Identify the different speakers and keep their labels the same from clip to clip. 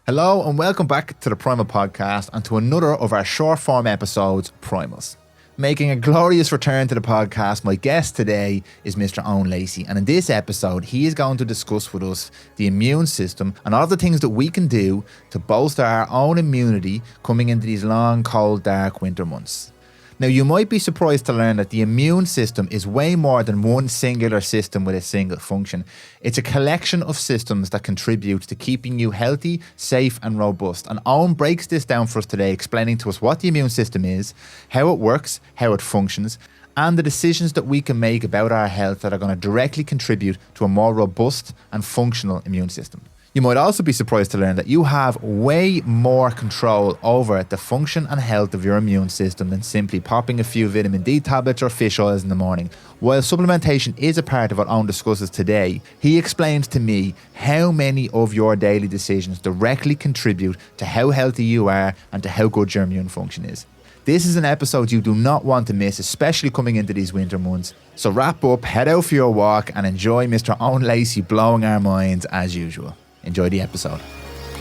Speaker 1: Hello and welcome back to the Prymal podcast and to another of our short form episodes, Primals. Making a glorious return to the podcast, my guest today is Mr. Eoin Lacey, and in this episode he is going to discuss with us the immune system and all the things that we can do to bolster our own immunity coming into these long, cold, dark winter months. Now, you might be surprised to learn that the immune system is way more than one singular system with a single function. It's a collection of systems that contribute to keeping you healthy, safe and robust. And Eoin breaks this down for us today, explaining to us what the immune system is, how it works, how it functions, and the decisions that we can make about our health that are going to directly contribute to a more robust and functional immune system. You might also be surprised to learn that you have way more control over the function and health of your immune system than simply popping a few vitamin D tablets or fish oils in the morning. While supplementation is a part of what Eoin discusses today, he explains to me how many of your daily decisions directly contribute to how healthy you are and to how good your immune function is. This is an episode you do not want to miss, especially coming into these winter months. So wrap up, head out for your walk and enjoy Mr. Eoin Lacey blowing our minds as usual. Enjoy the episode.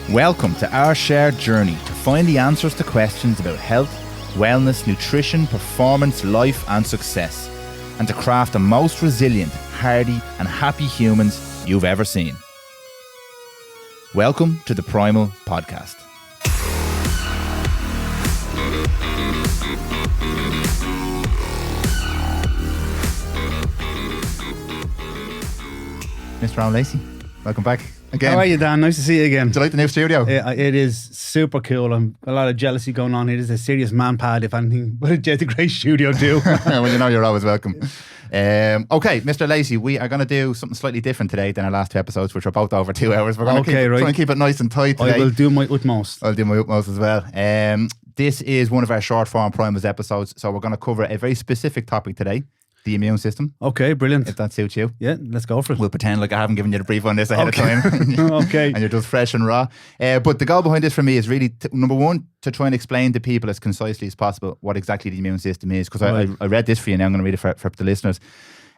Speaker 1: Welcome to our shared journey to find the answers to questions about health, wellness, nutrition, performance, life and success, and to craft the most resilient, hardy and happy humans you've ever seen. Welcome to the Prymal podcast. Mr. Eoin Lacey, welcome back. Again.
Speaker 2: How are you, Dan? Nice to see you again.
Speaker 1: Do you like the new studio?
Speaker 2: It is super cool. I'm a lot of jealousy going on. It is a serious man pad, if anything. But it's a great studio too.
Speaker 1: Well, you know you're always welcome. Okay, Mr. Lacey, we are going to do something slightly different today than our last two episodes, which are both over 2 hours. We're going to try and keep it nice and tight today.
Speaker 2: I will do my utmost.
Speaker 1: I'll do my utmost as well. This is one of our short form Primals episodes, so we're going to cover a very specific topic today. The immune system.
Speaker 2: Okay, brilliant.
Speaker 1: If that suits you.
Speaker 2: Yeah, let's go for it.
Speaker 1: We'll pretend like I haven't given you the brief on this ahead of time.
Speaker 2: Okay.
Speaker 1: And you're just fresh and raw. But the goal behind this for me is really, number one, to try and explain to people as concisely as possible what exactly the immune system is. Because I read this for you now, I'm going to read it for the listeners.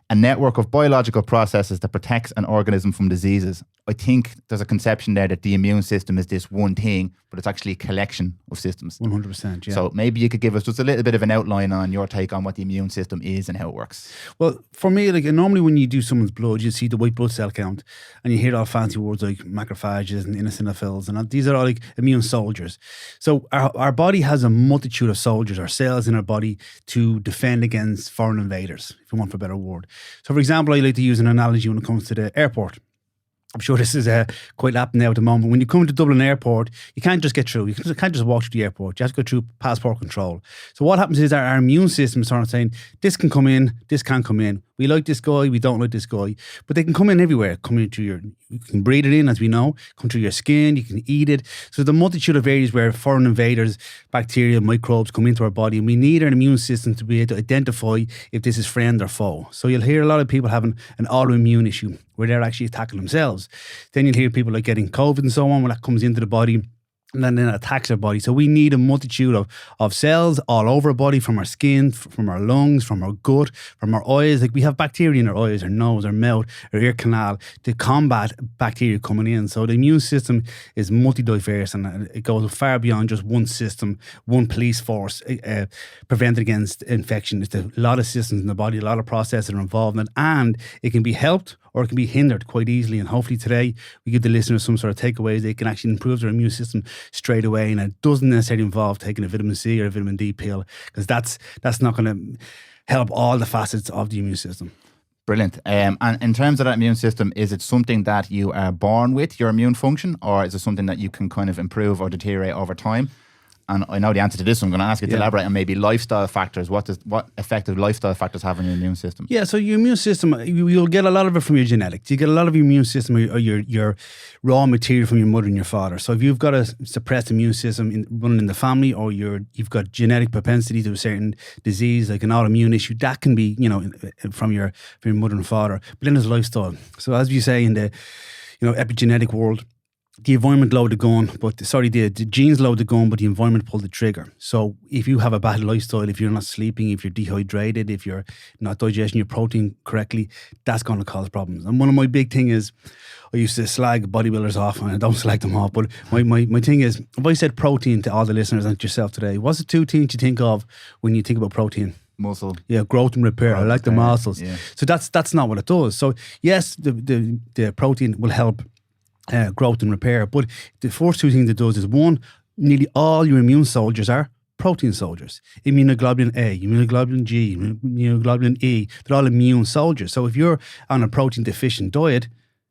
Speaker 1: A network of biological processes that protects an organism from diseases. I think there's a conception there that the immune system is this one thing, but it's actually a collection of systems.
Speaker 2: 100%, yeah.
Speaker 1: So maybe you could give us just a little bit of an outline on your take on what the immune system is and how it works.
Speaker 2: Well, for me, normally when you do someone's blood, you see the white blood cell count and you hear all fancy words like macrophages and eosinophils, and these are all like immune soldiers. So our body has a multitude of soldiers or cells in our body to defend against foreign invaders, if you want for a better word. So for example, I like to use an analogy when it comes to the airport. I'm sure this is quite apt now at the moment. When you come to Dublin Airport, you can't just get through. You can't just walk through the airport. You have to go through passport control. So what happens is our immune system starts saying, this can come in, this can't come in. We like this guy, we don't like this guy. But they can come in everywhere. Come into you can breathe it in, as we know, come through your skin, you can eat it. So there's a multitude of areas where foreign invaders, bacteria, microbes come into our body, and we need our immune system to be able to identify if this is friend or foe. So you'll hear a lot of people having an autoimmune issue where they're actually attacking themselves. Then you'll hear people like getting COVID and so on when that comes into the body. And then it attacks our body. So we need a multitude of cells all over our body, from our skin, from our lungs, from our gut, from our eyes. Like we have bacteria in our eyes, our nose, our mouth, our ear canal to combat bacteria coming in. So the immune system is multi-diverse and it goes far beyond just one system, one police force prevented against infection. It's a lot of systems in the body, a lot of processes are involved in it, and it can be helped or it can be hindered quite easily. And hopefully today we give the listeners some sort of takeaways. They can actually improve their immune system straight away. And it doesn't necessarily involve taking a vitamin C or a vitamin D pill, because that's not going to help all the facets of the immune system.
Speaker 1: Brilliant. And in terms of that immune system, is it something that you are born with, your immune function, or is it something that you can kind of improve or deteriorate over time? And I know the answer to this, so I'm going to ask you to elaborate on maybe lifestyle factors. What effect do lifestyle factors have on your immune system?
Speaker 2: Yeah, so your immune system, you'll get a lot of it from your genetics. You get a lot of your immune system or your raw material from your mother and your father. So if you've got a suppressed immune system running in the family, or you've got genetic propensity to a certain disease, like an autoimmune issue, that can be, from your mother and father. But then there's lifestyle. So as you say in the epigenetic world, the environment load the gun, the genes load the gun, but the environment pulled the trigger. So if you have a bad lifestyle, if you're not sleeping, if you're dehydrated, if you're not digesting your protein correctly, that's going to cause problems. And one of my big thing is, I used to slag bodybuilders off, and I don't slag them off, but my thing is, if I said protein to all the listeners and to yourself today, what's the two things you think of when you think about protein?
Speaker 1: Muscle.
Speaker 2: Yeah, growth and repair. I like the muscles.
Speaker 1: Yeah.
Speaker 2: So that's not what it does. So yes, the protein will help growth and repair. But the first two things it does is, one, nearly all your immune soldiers are protein soldiers. Immunoglobulin A, immunoglobulin G, immunoglobulin E, they're all immune soldiers. So if you're on a protein deficient diet,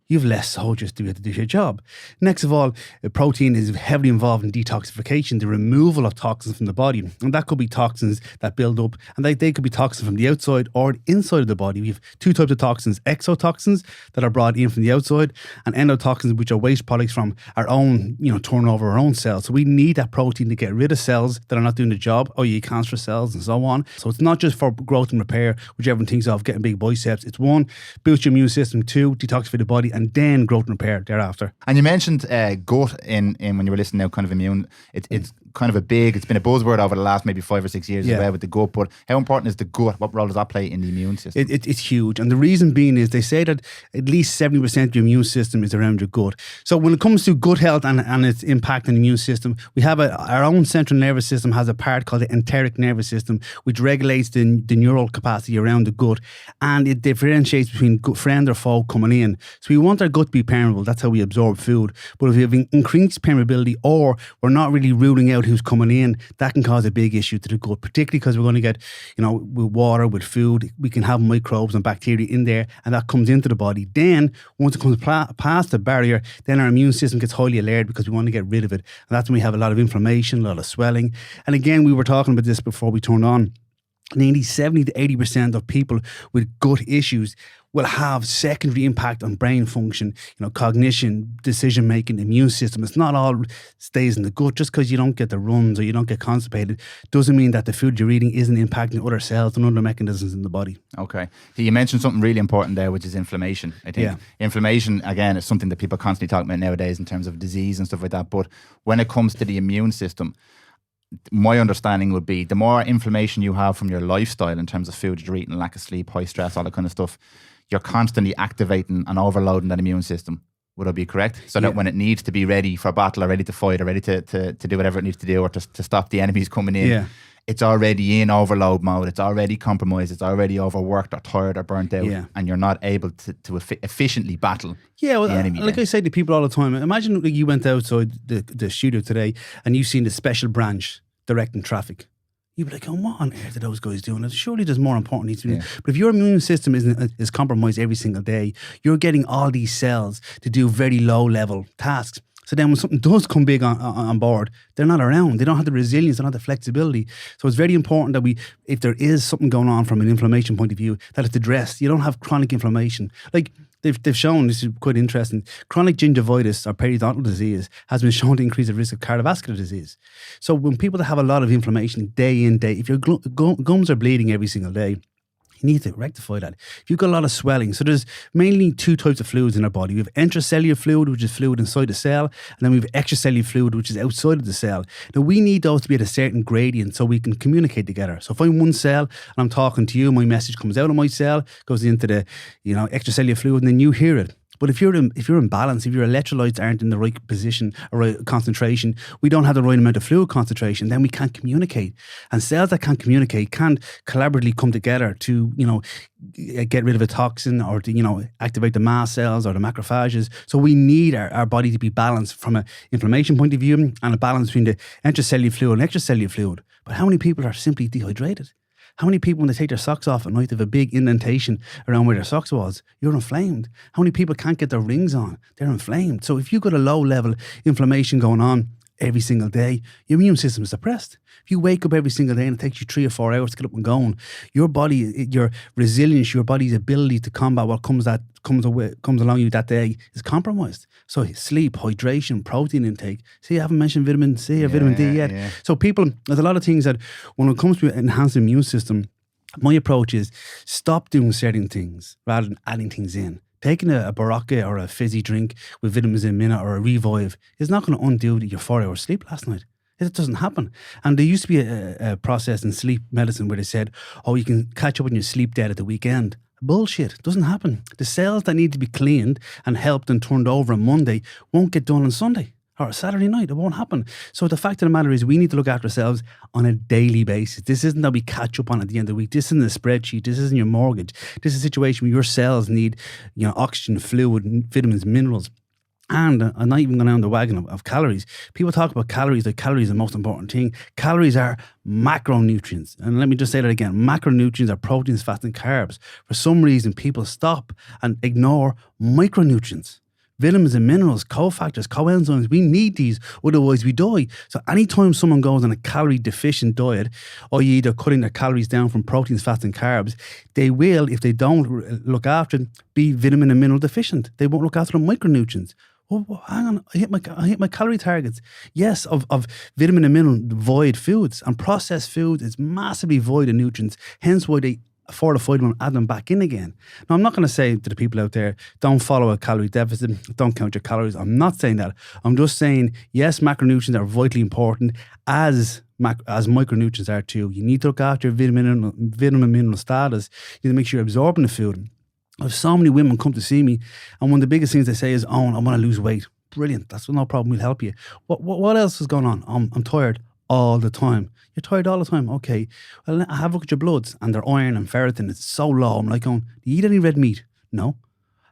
Speaker 2: you have less soldiers to be able to do your job. Next of all, protein is heavily involved in detoxification, the removal of toxins from the body. And that could be toxins that build up, and they could be toxins from the outside or inside of the body. We have two types of toxins: exotoxins that are brought in from the outside, and endotoxins, which are waste products from our own, turnover our own cells. So we need that protein to get rid of cells that are not doing the job, i.e. cancer cells and so on. So it's not just for growth and repair, which everyone thinks of, getting big biceps. It's one, boost your immune system; two, detoxify the body, and then growth and repair thereafter.
Speaker 1: And you mentioned gut in when you were listening now, kind of immune. It's kind of it's been a buzzword over the last maybe 5 or 6 years as well with the gut. But how important is the gut? What role does that play in the immune system?
Speaker 2: It's huge. And the reason being is they say that at least 70% of your immune system is around your gut. So when it comes to gut health and its impact on the immune system, we have our own central nervous system has a part called the enteric nervous system, which regulates the neural capacity around the gut, and it differentiates between good friend or foe coming in. So we want our gut to be permeable. That's how we absorb food. But if we have increased permeability, or we're not really ruling out who's coming in, that can cause a big issue to the gut, particularly because we're going to get, with water, with food, we can have microbes and bacteria in there, and that comes into the body. Then once it comes past the barrier, then our immune system gets highly alert because we want to get rid of it. And that's when we have a lot of inflammation, a lot of swelling. And again, we were talking about this before we turned on. Nearly 70 to 80% of people with gut issues will have secondary impact on brain function, cognition, decision making, immune system. It's not all stays in the gut. Just because you don't get the runs or you don't get constipated doesn't mean that the food you're eating isn't impacting other cells and other mechanisms in the body.
Speaker 1: Okay. So you mentioned something really important there, which is inflammation. I think inflammation, again, is something that people constantly talk about nowadays in terms of disease and stuff like that. But when it comes to the immune system, my understanding would be the more inflammation you have from your lifestyle in terms of food you're eating, lack of sleep, high stress, all that kind of stuff, you're constantly activating and overloading that immune system. Would I be correct? So that when it needs to be ready for battle or ready to fight or ready to do whatever it needs to do or to stop the enemies coming in, it's already in overload mode. It's already compromised. It's already overworked or tired or burnt out, and you're not able to efficiently battle the enemy.
Speaker 2: Like I say to people all the time, imagine you went outside the studio today and you've seen the special branch directing traffic. You'd be like, what on earth are those guys doing? Surely there's more important needs to be done. But if your immune system is compromised every single day, you're getting all these cells to do very low level tasks. So then when something does come big on board, they're not around. They don't have the resilience, they don't have the flexibility. So it's very important that if there is something going on from an inflammation point of view, that it's addressed. You don't have chronic inflammation. Like they've shown, this is quite interesting, chronic gingivitis or periodontal disease has been shown to increase the risk of cardiovascular disease. So when people that have a lot of inflammation day in, day, if your gums are bleeding every single day, you need to rectify that. If you've got a lot of swelling, so there's mainly two types of fluids in our body. We have intracellular fluid, which is fluid inside the cell, and then we have extracellular fluid, which is outside of the cell. Now, we need those to be at a certain gradient so we can communicate together. So if I'm one cell and I'm talking to you, my message comes out of my cell, goes into the extracellular fluid, and then you hear it. But if you're imbalanced, if your electrolytes aren't in the right position or right concentration, we don't have the right amount of fluid concentration, then we can't communicate. And cells that can't communicate can't collaboratively come together to, get rid of a toxin or to, activate the mast cells or the macrophages. So we need our body to be balanced from an inflammation point of view and a balance between the intracellular fluid and extracellular fluid. But how many people are simply dehydrated? How many people, when they take their socks off at night, have a big indentation around where their socks was? You're inflamed. How many people can't get their rings on? They're inflamed. So if you've got a low level inflammation going on every single day, your immune system is suppressed. If you wake up every single day and it takes you 3 or 4 hours to get up and going, your body, your resilience, your body's ability to combat what comes along you that day is compromised. So sleep, hydration, protein intake. See, I haven't mentioned vitamin C or vitamin D yet. Yeah. So people, there's a lot of things that when it comes to enhancing the immune system, my approach is stop doing certain things rather than adding things in. Taking a Barocca or a fizzy drink with vitamins in minute or a Revive is not going to undo your 4 hours sleep last night. It doesn't happen. And there used to be a process in sleep medicine where they said, oh, you can catch up on your sleep debt at the weekend. Bullshit. It doesn't happen. The cells that need to be cleaned and helped and turned over on Monday won't get done on Sunday or Saturday night. It won't happen. So the fact of the matter is we need to look after ourselves on a daily basis. This isn't that we catch up on at the end of the week. This isn't a spreadsheet. This isn't your mortgage. This is a situation where your cells need, oxygen, fluid, vitamins, minerals. And I'm not even going down the wagon of calories. People talk about calories like calories are the most important thing. Calories are macronutrients. And let me just say that again. Macronutrients are proteins, fats, and carbs. For some reason, people stop and ignore micronutrients. Vitamins and minerals, cofactors, coenzymes, we need these, otherwise we die. So anytime someone goes on a calorie deficient diet, i.e. they're cutting their calories down from proteins, fats and carbs, they will, if they don't look after it, be vitamin and mineral deficient. They won't look after the micronutrients. Oh, hang on, I hit my calorie targets. Yes, of vitamin and mineral void foods, and processed foods is massively void of nutrients, hence why they fortified them and add them back in again. Now, I'm not going to say to the people out there, don't follow a calorie deficit, don't count your calories. I'm not saying that. I'm just saying, yes, macronutrients are vitally important as micronutrients are too. You need to look after your vitamin mineral status. You need to make sure you're absorbing the food. I have so many women come to see me, and one of the biggest things they say is, oh, I want to lose weight. Brilliant. That's no problem. We'll help you. What else is going on? I'm tired all the time. You're tired all the time? Okay. Well, have a look at your bloods, and their iron and ferritin, it's so low. I'm like going, do you eat any red meat? No.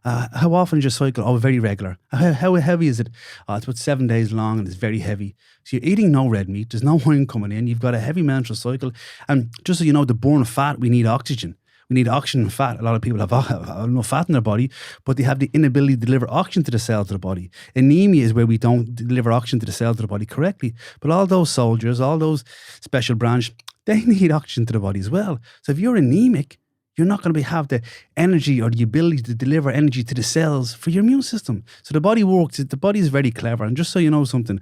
Speaker 2: How often is your cycle? Oh, very regular. How heavy is it? Oh, it's about 7 days long and it's very heavy. So you're eating no red meat. There's no iron coming in. You've got a heavy menstrual cycle. And just so you know, to burn fat, we need oxygen. We need oxygen and fat. A lot of people have no fat in their body, but they have the inability to deliver oxygen to the cells of the body. Anemia is where we don't deliver oxygen to the cells of the body correctly. But all those soldiers, all those special branch, they need oxygen to the body as well. So if you're anemic, you're not going to have the energy or the ability to deliver energy to the cells for your immune system. So the body works. The body is very clever. And just so you know something,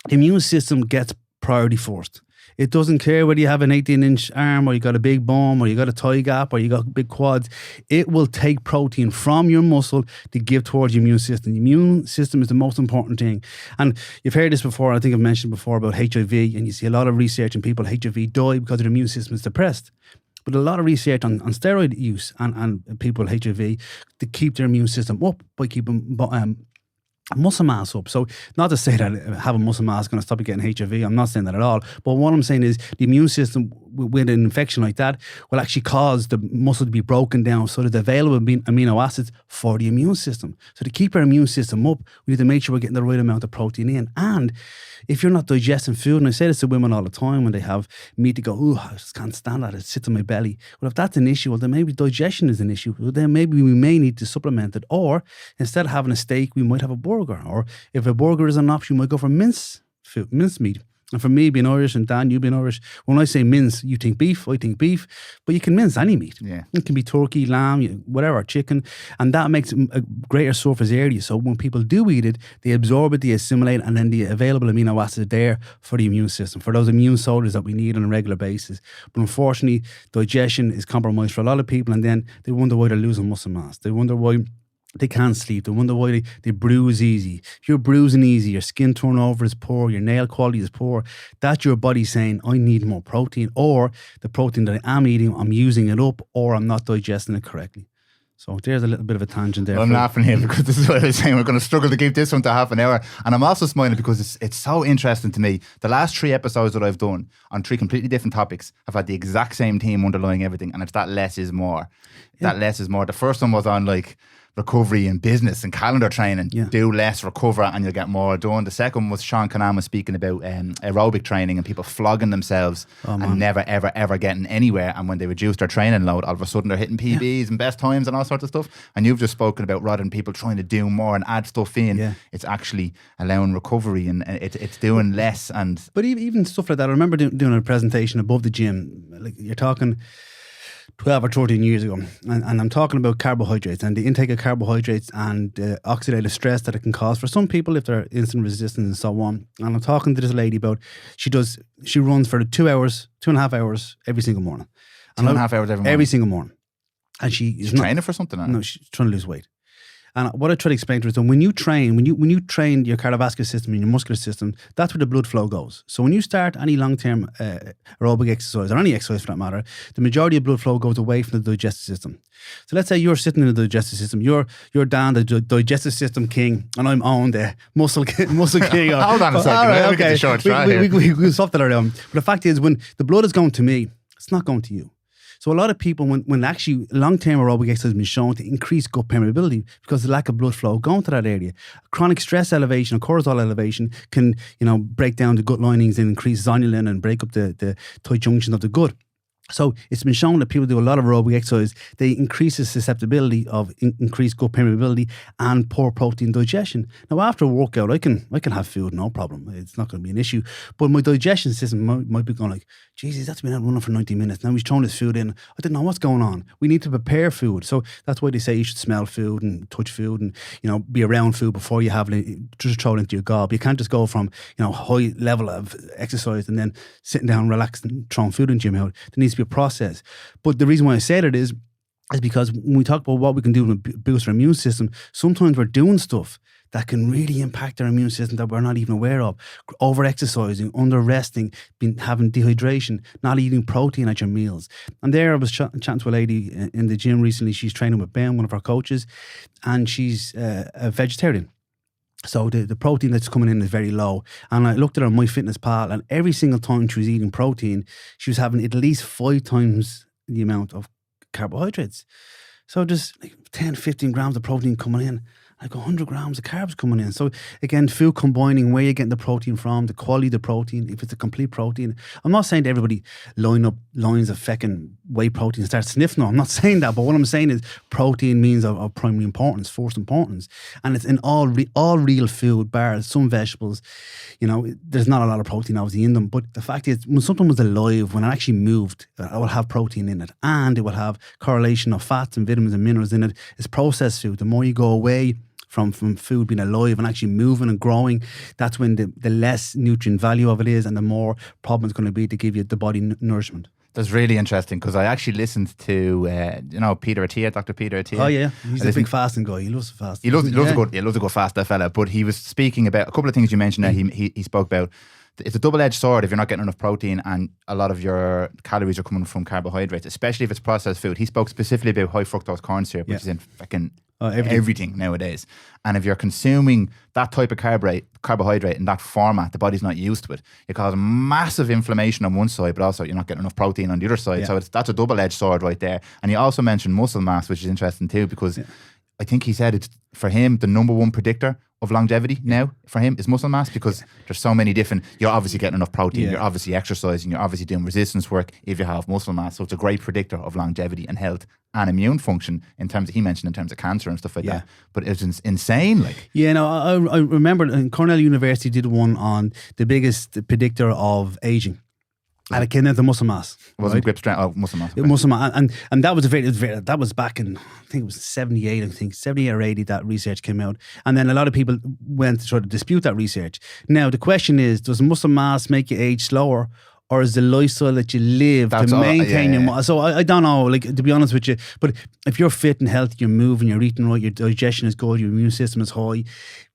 Speaker 2: the immune system gets priority first. It doesn't care whether you have an 18-inch arm or you got a big bum or you got a thigh gap or you got big quads. It will take protein from your muscle to give towards your immune system. The immune system is the most important thing. And you've heard this before. I think I've mentioned before about HIV, and you see a lot of research and people HIV die because their immune system is depressed. But a lot of research on steroid use and people with HIV to keep their immune system up by keeping muscle mass up. So not to say that having muscle mass is going to stop you getting HIV. I'm not saying that at all. But what I'm saying is the immune system with an infection like that will actually cause the muscle to be broken down so that the available amino acids for the immune system. So to keep our immune system up, we need to make sure we're getting the right amount of protein in. And if you're not digesting food, and I say this to women all the time when they have meat, they go, oh, I just can't stand that. It sits on my belly. Well, if that's an issue, well, then maybe digestion is an issue. Well, then maybe we may need to supplement it. Or instead of having a steak, we might have a burger. Or if a burger is an option, we might go for mince meat. And for me, being Irish, and Dan, you being Irish, when I say mince, you think beef, I think beef, but you can mince any meat.
Speaker 1: Yeah.
Speaker 2: It can be turkey, lamb, whatever, chicken, and that makes a greater surface area. So when people do eat it, they absorb it, they assimilate, and then the available amino acids are there for the immune system, for those immune soldiers that we need on a regular basis. But unfortunately, digestion is compromised for a lot of people, and then they wonder why they're losing muscle mass. They wonder why they can't sleep. They wonder why they bruise easy. If you're bruising easy, your skin turnover is poor, your nail quality is poor, that's your body saying, I need more protein, or the protein that I am eating, I'm using it up, or I'm not digesting it correctly. So there's a little bit of a tangent there.
Speaker 1: Well, I'm laughing here because this is what I was saying. We're going to struggle to keep this one to half an hour. And I'm also smiling because it's so interesting to me. The last 3 episodes that I've done on 3 completely different topics have had the exact same theme underlying everything. And it's that less is more. Yeah. That less is more. The first one was on like recovery in business and calendar training. Yeah. Do less, recover, and you'll get more done. The second was Sean Connan was speaking about aerobic training and people flogging themselves and never, ever, ever getting anywhere. And when they reduce their training load, all of a sudden they're hitting PBs and best times and all sorts of stuff. And you've just spoken about rather than people trying to do more and add stuff in, it's actually allowing recovery and it's doing less. But
Speaker 2: even stuff like that, I remember doing a presentation above the gym. Like you're talking 12 or 13 years ago, and I'm talking about carbohydrates and the intake of carbohydrates and oxidative stress that it can cause for some people if they're insulin resistant and so on. And I'm talking to this lady about she runs for 2.5 hours every single morning.
Speaker 1: 2.5 hours every morning?
Speaker 2: Every single morning. And she's
Speaker 1: training for something?
Speaker 2: No, she's trying to lose weight. And what I try to explain to is that when you train your cardiovascular system and your muscular system, that's where the blood flow goes. So when you start any long-term aerobic exercise, or any exercise for that matter, the majority of blood flow goes away from the digestive system. So let's say you're sitting in the digestive system, you're Dan, the digestive system king, and I'm on the muscle king.
Speaker 1: Hold on a second.
Speaker 2: All right,
Speaker 1: okay.
Speaker 2: We'll swap that around. But the fact is, when the blood is going to me, it's not going to you. So a lot of people, when actually long-term aerobic exercise has been shown to increase gut permeability because of the lack of blood flow going to that area. Chronic stress elevation or cortisol elevation can, break down the gut linings and increase zonulin and break up the tight junctions of the gut. So it's been shown that people do a lot of aerobic exercise, they increase the susceptibility of increased gut permeability and poor protein digestion. Now, after a workout, I can have food, no problem. It's not going to be an issue. But my digestion system might be going like, Jesus, that's been out running for 90 minutes. Now he's throwing this food in. I don't know what's going on. We need to prepare food. So that's why they say you should smell food and touch food and, be around food before you have it, just throw it into your gob. You can't just go from, high level of exercise and then sitting down, relaxing, and throwing food into your mouth. There needs to be a process. But the reason why I say that is because when we talk about what we can do to boost our immune system, sometimes we're doing stuff that can really impact our immune system that we're not even aware of. Over-exercising, under-resting, having dehydration, not eating protein at your meals. And there I was chatting to a lady in the gym recently. She's training with Ben, one of our coaches, and she's a vegetarian. So the protein that's coming in is very low. And I looked at her on MyFitnessPal, and every single time she was eating protein, she was having at least 5 times the amount of carbohydrates. So just like 10, 15 grams of protein coming in, like 100 grams of carbs coming in. So again, food combining, where you're getting the protein from, the quality of the protein, if it's a complete protein. I'm not saying to everybody line up lines of feckin' whey protein and start sniffing. No, I'm not saying that. But what I'm saying is protein means of primary importance, first importance. And it's in all real food, bars, some vegetables. There's not a lot of protein obviously in them. But the fact is, when something was alive, when it actually moved, it will have protein in it. And it will have correlation of fats and vitamins and minerals in it. It's processed food. The more you go away from food being alive and actually moving and growing, that's when the less nutrient value of it is and the more problem it's going to be to give you the body nourishment.
Speaker 1: That's really interesting because I actually listened to Peter Attia, Dr. Peter Attia.
Speaker 2: Oh yeah, he's a big fasting guy. He loves to fast.
Speaker 1: He loves to go fast, that fella. But he was speaking about a couple of things you mentioned there. He spoke about it's a double-edged sword if you're not getting enough protein and a lot of your calories are coming from carbohydrates, especially if it's processed food. He spoke specifically about high fructose corn syrup, which is in fucking everything nowadays. And if you're consuming that type of carbohydrate in that format, the body's not used to it. It causes massive inflammation on one side, but also you're not getting enough protein on the other side. So that's a double-edged sword right there. And he also mentioned muscle mass, which is interesting too, because I think he said it's, for him, the number one predictor of longevity now for him is muscle mass, because there's so many different, you're obviously getting enough protein, you're obviously exercising, you're obviously doing resistance work if you have muscle mass. So it's a great predictor of longevity and health and immune function in terms of, he mentioned in terms of cancer and stuff like that. But it's insane. Like,
Speaker 2: I remember Cornell University did one on the biggest predictor of aging. And it came down to muscle mass.
Speaker 1: It wasn't grip strength. Oh, muscle mass. Okay.
Speaker 2: Muscle mass, and that was that was back in, I think it was 78 or 80 that research came out, and then a lot of people went to try to dispute that research. Now the question is, does muscle mass make you age slower, or is the lifestyle that you live to maintain your muscle? So I don't know, like, to be honest with you, but if you're fit and healthy, you're moving, you're eating right, your digestion is good, your immune system is high,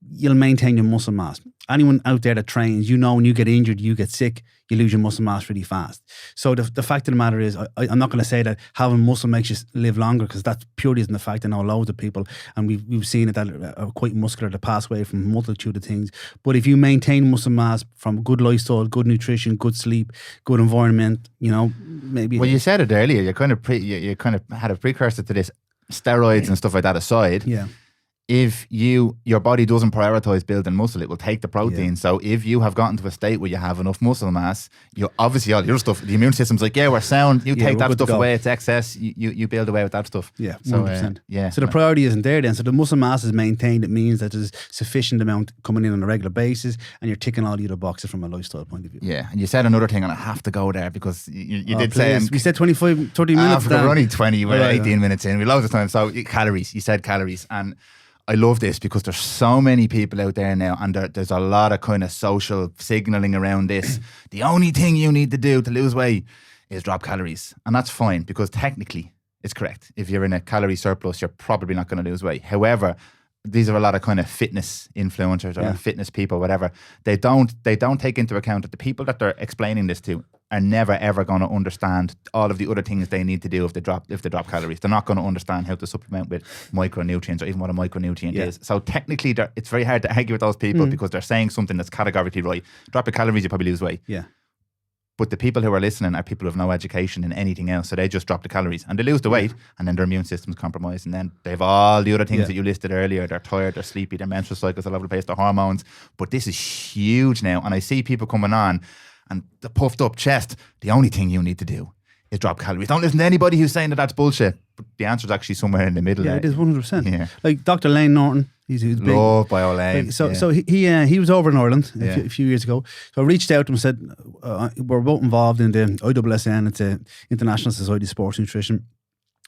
Speaker 2: you'll maintain your muscle mass. Anyone out there that trains, when you get injured, you get sick, you lose your muscle mass really fast. So the fact of the matter is, I'm not going to say that having muscle makes you live longer, because that purely isn't the fact. I know loads of people, and we've seen it, that are quite muscular that pass away from a multitude of things. But if you maintain muscle mass from good lifestyle, good nutrition, good sleep, good environment, maybe.
Speaker 1: Well, you said it earlier. You kind of had a precursor to this, steroids and stuff like that aside.
Speaker 2: Yeah.
Speaker 1: If your body doesn't prioritize building muscle, it will take the protein. So if you have gotten to a state where you have enough muscle mass, you obviously, all your stuff, the immune system's like, we're sound. You take that stuff away, it's excess. You build away with that stuff.
Speaker 2: Yeah, 100%.
Speaker 1: So,
Speaker 2: so the priority isn't there then. So the muscle mass is maintained. It means that there's sufficient amount coming in on a regular basis, and you're ticking all the other boxes from a lifestyle point of view.
Speaker 1: Yeah, and you said another thing, and I have to go there because you did say...
Speaker 2: we said 25, 30 minutes.
Speaker 1: We're only 20, we're 18 minutes in. We loads of time. So calories, you said calories, and I love this because there's so many people out there now, and there's a lot of kind of social signaling around this. The only thing you need to do to lose weight is drop calories. And that's fine, because technically it's correct. If you're in a calorie surplus, you're probably not going to lose weight. However, these are a lot of kind of fitness influencers or fitness people, whatever. They don't take into account that the people that they're explaining this to are never ever going to understand all of the other things they need to do if they drop calories. They're not going to understand how to supplement with micronutrients or even what a micronutrient is. So technically, it's very hard to argue with those people because they're saying something that's categorically right. Drop your calories, you probably lose weight.
Speaker 2: Yeah.
Speaker 1: But the people who are listening are people who have no education in anything else. So they just drop the calories and they lose the weight, and then their immune system's compromised. And then they have all the other things that you listed earlier. They're tired, they're sleepy, their menstrual cycles all over the place, their hormones. But this is huge now. And I see people coming on and the puffed up chest. The only thing you need to do is drop calories. Don't listen to anybody who's saying that that's bullshit. But the answer is actually somewhere in the middle.
Speaker 2: Yeah,
Speaker 1: there.
Speaker 2: it is 100%.
Speaker 1: Yeah.
Speaker 2: Like Dr. Lane Norton, he's big.
Speaker 1: Loved by Lane.
Speaker 2: So he was over in Ireland a few years ago. So I reached out to him and said, we're both involved in the ISSN, it's the International Society of Sports Nutrition.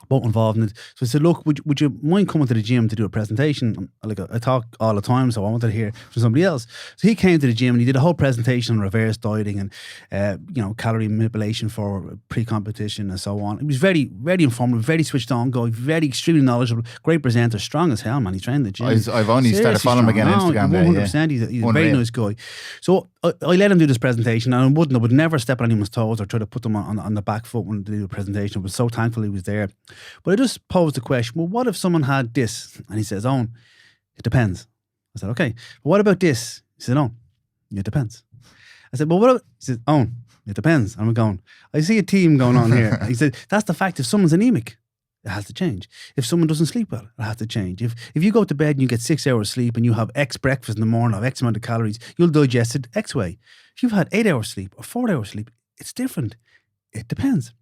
Speaker 2: Both involved in it. So I said, look, would you mind coming to the gym to do a presentation? Like I talk all the time, so I wanted to hear from somebody else. So he came to the gym and he did a whole presentation on reverse dieting and calorie manipulation for pre-competition and so on. It was very, very informative, very switched on guy, very extremely knowledgeable, great presenter, strong as hell, man. He trained the gym.
Speaker 1: I've only started following him again on Instagram.
Speaker 2: 100%. He's a very nice guy. So I let him do this presentation, and I would never step on anyone's toes or try to put them on the back foot when they do a presentation. I was so thankful he was there. But I just posed the question, well, what if someone had this? And he says, Owen, it depends. I said, okay. But what about this? He said, no, it depends. I said, but what about, he said, Owen, it depends. And I'm going, I see a team going on here. He said, that's the fact. If someone's anemic, it has to change. If someone doesn't sleep well, it has to change. If you go to bed and you get 6 hours sleep and you have X breakfast in the morning of X amount of calories, you'll digest it X way. If you've had 8 hours sleep or 4 hours sleep, it's different. It depends.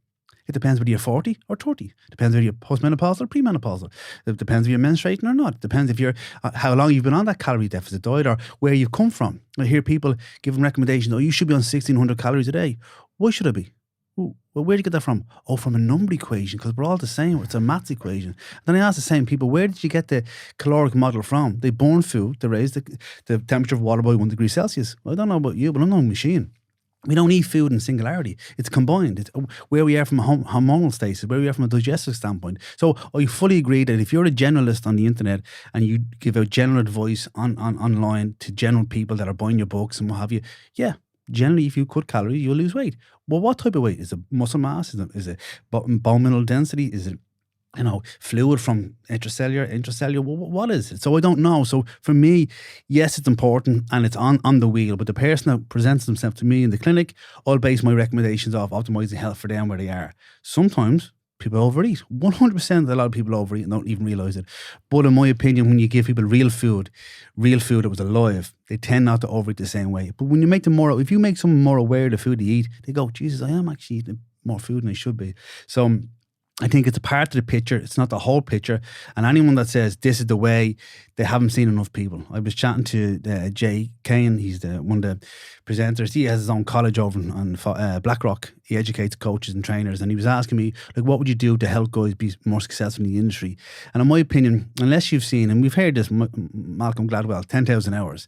Speaker 2: It depends whether you're 40 or 30. It depends whether you're postmenopausal or premenopausal. It depends if you're menstruating or not. It depends if you're how long you've been on that calorie deficit diet or where you've come from. I hear people giving recommendations, you should be on 1,600 calories a day. Why should I be? Ooh, well, where did you get that from? Oh, from a number equation, because we're all the same. It's a maths equation. Then I ask the same people, where did you get the caloric model from? They burn food, they raise the temperature of water by 1 degree Celsius. Well, I don't know about you, but I'm no machine. We don't eat food in singularity. It's combined. It's where we are from a hormonal status, where we are from a digestive standpoint. So I fully agree that if you're a generalist on the internet and you give out general advice online to general people that are buying your books and what have you, yeah, generally if you cut calories, you'll lose weight. Well, what type of weight? Is it muscle mass? Is it bone mineral density? Is it fluid from intracellular, what is it? So I don't know. So for me, yes, it's important and it's on the wheel, but the person that presents themselves to me in the clinic, I'll base my recommendations off optimizing health for them where they are. Sometimes people overeat. 100% a lot of people overeat and don't even realise it. But in my opinion, when you give people real food that was alive, they tend not to overeat the same way. But when you make them if you make someone more aware of the food they eat, they go, Jesus, I am actually eating more food than I should be. So I think it's a part of the picture. It's not the whole picture. And anyone that says this is the way, they haven't seen enough people. I was chatting to Jay Kane. He's one of the presenters. He has his own college over on Blackrock. He educates coaches and trainers. And he was asking me, like, what would you do to help guys be more successful in the industry? And in my opinion, unless you've seen, and we've heard this, Malcolm Gladwell, 10,000 hours,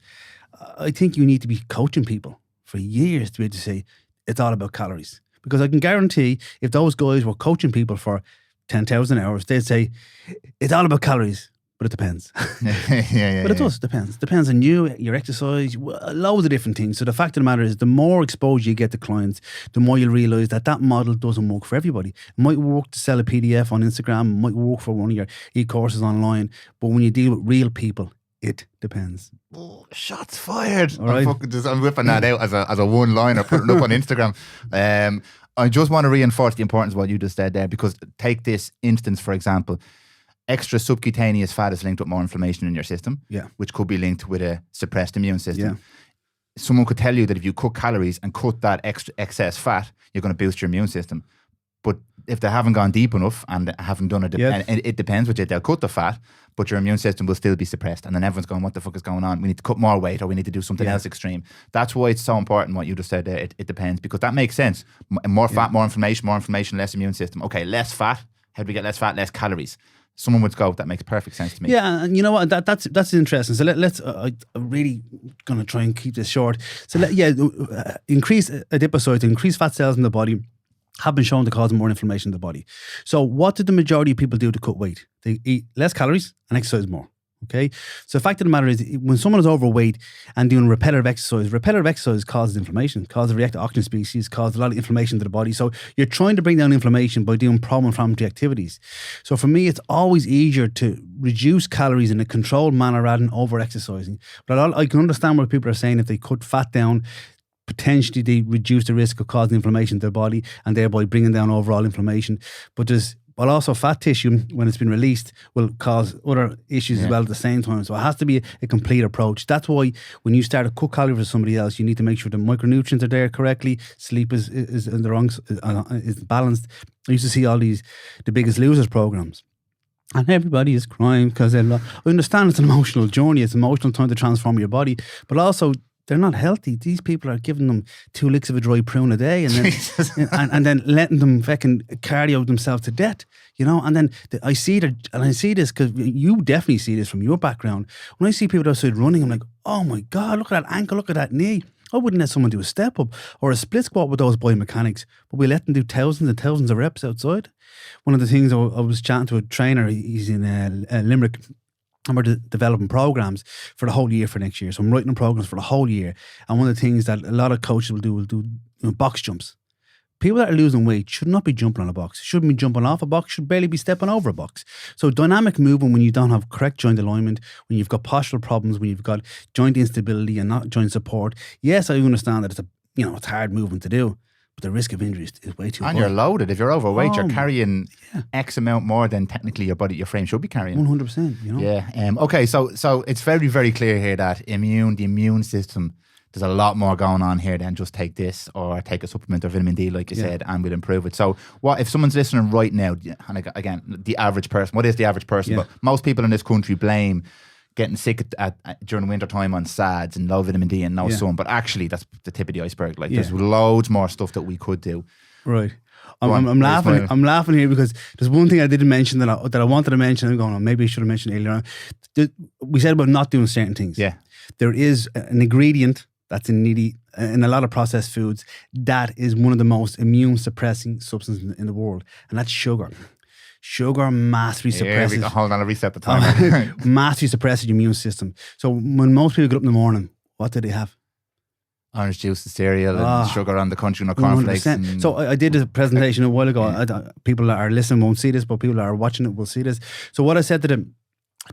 Speaker 2: I think you need to be coaching people for years to be able to say, it's all about calories. Because I can guarantee if those guys were coaching people for 10,000 hours, they'd say, it's all about calories, but it depends.
Speaker 1: But
Speaker 2: it does, depends. Depends on you, your exercise, loads of different things. So the fact of the matter is, the more exposure you get to clients, the more you'll realise that model doesn't work for everybody. It might work to sell a PDF on Instagram, it might work for one of your e-courses online, but when you deal with real people, it depends.
Speaker 1: Oh, shots fired.
Speaker 2: All right.
Speaker 1: I'm whipping that out as a one-liner, putting it up on Instagram. I just want to reinforce the importance of what you just said there, because take this instance, for example. Extra subcutaneous fat is linked with more inflammation in your system, which could be linked with a suppressed immune system. Yeah. Someone could tell you that if you cut calories and cut that excess fat, you're going to boost your immune system. But if they haven't gone deep enough and haven't done it, and it depends with you, they'll cut the fat, but your immune system will still be suppressed. And then everyone's going, what the fuck is going on? We need to cut more weight, or we need to do something else extreme. That's why it's so important what you just said there. It depends, because that makes sense. More fat, more inflammation, less immune system. Okay, less fat. How do we get less fat, less calories? Someone would go, that makes perfect sense to me.
Speaker 2: Yeah, and you know what? That's interesting. So let's. I'm really going to try and keep this short. So increase adipocytes, increase fat cells in the body, have been shown to cause more inflammation in the body. So what did the majority of people do to cut weight? They eat less calories and exercise more. Okay, so the fact of the matter is, when someone is overweight and doing repetitive exercise causes inflammation, causes reactive oxygen species, causes a lot of inflammation to the body. So you're trying to bring down inflammation by doing pro-inflammatory activities. So for me, it's always easier to reduce calories in a controlled manner rather than over-exercising. But I can understand what people are saying. If they cut fat down, potentially they reduce the risk of causing inflammation to their body and thereby bringing down overall inflammation. But also fat tissue, when it's been released, will cause other issues as well at the same time. So it has to be a complete approach. That's why when you start to cook calories for somebody else, you need to make sure the micronutrients are there correctly, sleep is in the wrong, is balanced. I used to see all the Biggest Losers programs. And everybody is crying because I understand it's an emotional journey. It's an emotional time to transform your body. But also, they're not healthy. These people are giving them 2 licks of a dry prune a day and then and then letting them fucking cardio themselves to death, and then I see this because you definitely see this from your background. When I see people outside running, I'm like, oh my God, look at that ankle, look at that knee. I wouldn't let someone do a step up or a split squat with those biomechanics, but we let them do thousands and thousands of reps outside. One of the things I was chatting to a trainer, he's in Limerick, and we're developing programs for the whole year for next year. So I'm writing programs for the whole year. And one of the things that a lot of coaches will do box jumps. People that are losing weight should not be jumping on a box. Shouldn't be jumping off a box. Should barely be stepping over a box. So dynamic movement, when you don't have correct joint alignment, when you've got postural problems, when you've got joint instability and not joint support. Yes, I understand that it's hard movement to do. But the risk of injury is way too high.
Speaker 1: And you're loaded. If you're overweight, you're carrying X amount more than technically your frame should be carrying.
Speaker 2: 100%,
Speaker 1: Yeah. Okay, so it's very, very clear here that the immune system, there's a lot more going on here than just take this or take a supplement or vitamin D, like you said, and we'll improve it. So what if someone's listening right now, and again, the average person, what is the average person? But most people in this country blame getting sick during winter time on SADs and low vitamin D and no sun, but actually that's the tip of the iceberg. Like there's loads more stuff that we could do.
Speaker 2: Right. I'm laughing. I'm laughing here because there's one thing I didn't mention that I wanted to mention. I'm going, maybe I should have mentioned earlier on. We said about not doing certain things. Yeah. There is an ingredient that's in a lot of processed foods that is one of the most immune suppressing substances in the world, and that's sugar. Sugar massively suppresses.
Speaker 1: Hold on, I'll reset the timer.
Speaker 2: Massively suppresses your immune system. So when most people get up in the morning, what do they have?
Speaker 1: Orange juice, and cereal, and sugar on the country, cornflakes.
Speaker 2: So I did a presentation a while ago. People that are listening won't see this, but people that are watching it will see this. So what I said to the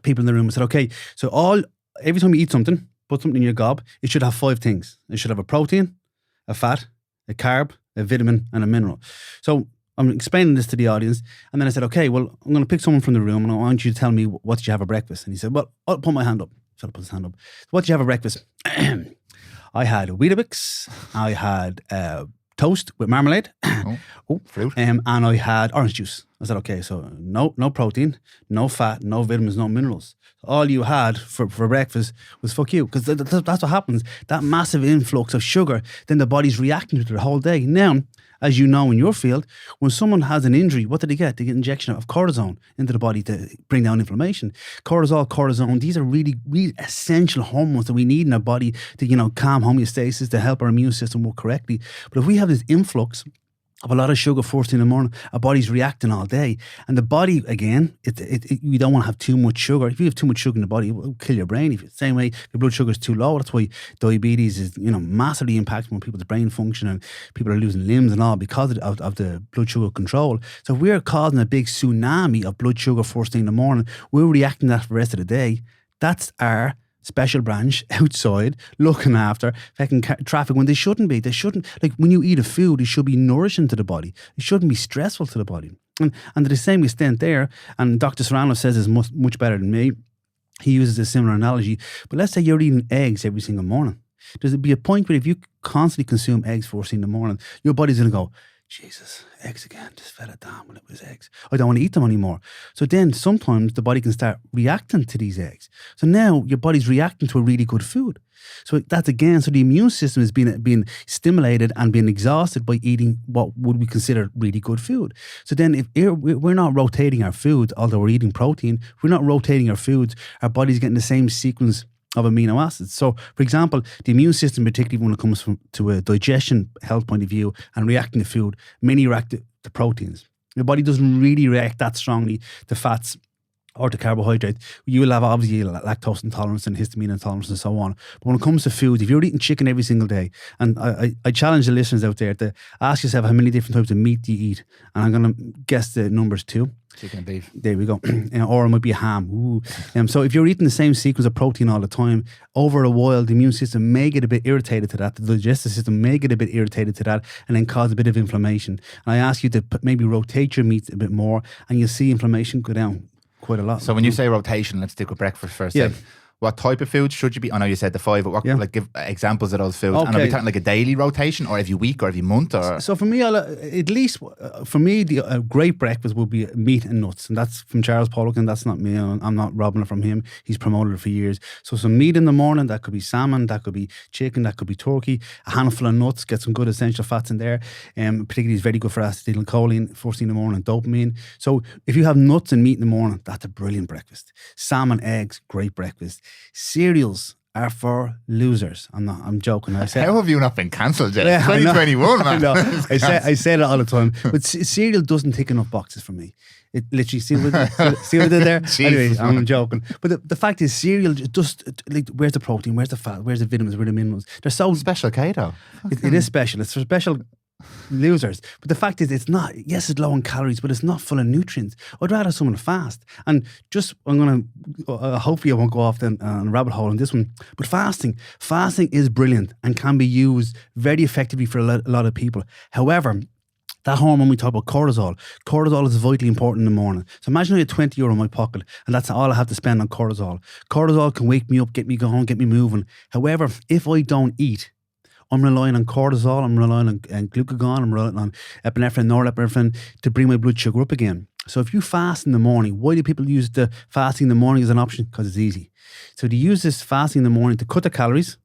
Speaker 2: people in the room, I said, okay, so every time you eat something, put something in your gob, it should have 5 things. It should have a protein, a fat, a carb, a vitamin, and a mineral. So I'm explaining this to the audience, and then I said, okay, well, I'm going to pick someone from the room, and I want you to tell me, what did you have for breakfast? And he said, well, I'll put my hand up. Philip put his hand up. What did you have for breakfast? I had Weetabix, I had toast with marmalade,
Speaker 1: fruit,
Speaker 2: and I had orange juice. I said, okay, so no protein, no fat, no vitamins, no minerals. All you had for breakfast was fuck you, because that's what happens. That massive influx of sugar, then the body's reacting to it the whole day. Now, as you know in your field, when someone has an injury, what do they get? They get injection of cortisone into the body to bring down inflammation. Cortisone, these are really, really essential hormones that we need in our body to, calm homeostasis, to help our immune system work correctly. But if we have this influx of a lot of sugar first thing in the morning, our body's reacting all day. And the body, again, you don't want to have too much sugar. If you have too much sugar in the body, it will kill your brain. If same way, your blood sugar is too low. That's why diabetes is, massively impacting on people's brain function, and people are losing limbs and all because of the blood sugar control. So if we're causing a big tsunami of blood sugar first thing in the morning, we're reacting to that for the rest of the day. That's our special branch outside looking after fucking traffic when they shouldn't be. They shouldn't, like when you eat a food, it should be nourishing to the body. It shouldn't be stressful to the body. And to the same extent there, and Dr. Serrano says this much better than me, he uses a similar analogy, but let's say you're eating eggs every single morning. There's be a point where if you constantly consume eggs first thing in the morning, your body's going to go, Jesus, eggs again, just fed it down when it was eggs. I don't want to eat them anymore. So then sometimes the body can start reacting to these eggs. So now your body's reacting to a really good food. So that's again, so the immune system is being stimulated and being exhausted by eating what would we consider really good food. So then if we're not rotating our foods, although we're eating protein, we're not rotating our foods, our body's getting the same sequence of amino acids. So, for example, the immune system, particularly when it comes to a digestion health point of view and reacting to food, many react to proteins. The body doesn't really react that strongly to fats or to carbohydrate, you will have obviously lactose intolerance and histamine intolerance and so on. But when it comes to food, if you're eating chicken every single day, and I challenge the listeners out there to ask yourself how many different types of meat do you eat, and I'm going to guess the numbers too.
Speaker 1: Chicken and beef.
Speaker 2: There we go. Or it might be ham. Ooh. So if you're eating the same sequence of protein all the time, over a while, the immune system may get a bit irritated to that. The digestive system may get a bit irritated to that and then cause a bit of inflammation. And I ask you to maybe rotate your meats a bit more and you'll see inflammation go down quite a lot.
Speaker 1: So when you say rotation, let's stick with breakfast first. Yeah. What type of foods should you be? I know you said the 5, but what, like, give examples of those foods. Okay. And are we talking like a daily rotation, or every week, or every month? Or
Speaker 2: so for me, at least for me, a great breakfast would be meat and nuts, and that's from Charles Poliquin. That's not me. I'm not robbing it from him. He's promoted it for years. So some meat in the morning. That could be salmon. That could be chicken. That could be turkey. A handful of nuts. Get some good essential fats in there. Particularly, it's very good for acetylcholine first thing in the morning. Dopamine. So if you have nuts and meat in the morning, that's a brilliant breakfast. Salmon, eggs, great breakfast. Cereals are for losers. I'm joking.
Speaker 1: How have you not been cancelled yet?
Speaker 2: Yeah,
Speaker 1: 2021, man.
Speaker 2: I say that all the time. But cereal doesn't tick enough boxes for me. It literally, see what I did there? Anyway, I'm joking. But the fact is, cereal just, like, where's the protein? Where's the fat? Where's the vitamins? Where's the minerals? They're so
Speaker 1: special, Kato.
Speaker 2: It is special. It's for special losers. But the fact is, it's not, yes, it's low in calories, but it's not full of nutrients. I'd rather someone fast. And just, I'm going to, hopefully I won't go off on a rabbit hole on this one, but fasting is brilliant and can be used very effectively for a lot of people. However, that hormone we talk about, cortisol is vitally important in the morning. So imagine I had €20 in my pocket and that's all I have to spend on cortisol. Cortisol can wake me up, get me going, get me moving. However, if I don't eat, I'm relying on cortisol, I'm relying on glucagon, I'm relying on epinephrine, norepinephrine to bring my blood sugar up again. So if you fast in the morning, why do people use the fasting in the morning as an option? Because it's easy. So they use this fasting in the morning to cut the calories,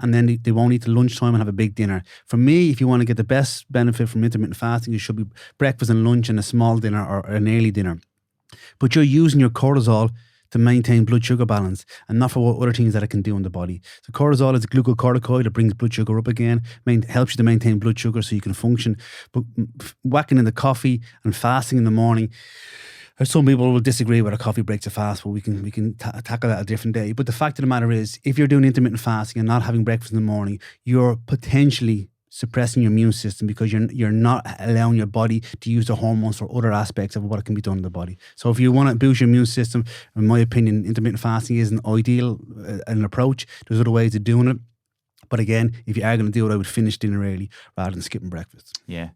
Speaker 2: and then they won't eat till lunchtime and have a big dinner. For me, if you want to get the best benefit from intermittent fasting, it should be breakfast and lunch and a small dinner or an early dinner. But you're using your cortisol to maintain blood sugar balance and not for other things that it can do in the body. So cortisol is a glucocorticoid. It brings blood sugar up again, helps you to maintain blood sugar so you can function. But whacking in the coffee and fasting in the morning, some people will disagree whether coffee breaks a fast, but we can tackle that a different day. But the fact of the matter is, if you're doing intermittent fasting and not having breakfast in the morning, you're potentially suppressing your immune system because you're not allowing your body to use the hormones for other aspects of what can be done in the body. So if you want to boost your immune system, in my opinion, intermittent fasting isn't ideal an approach. There's other ways of doing it. But again, if you are going to do it, I would finish dinner early rather than skipping breakfast.
Speaker 1: Yeah.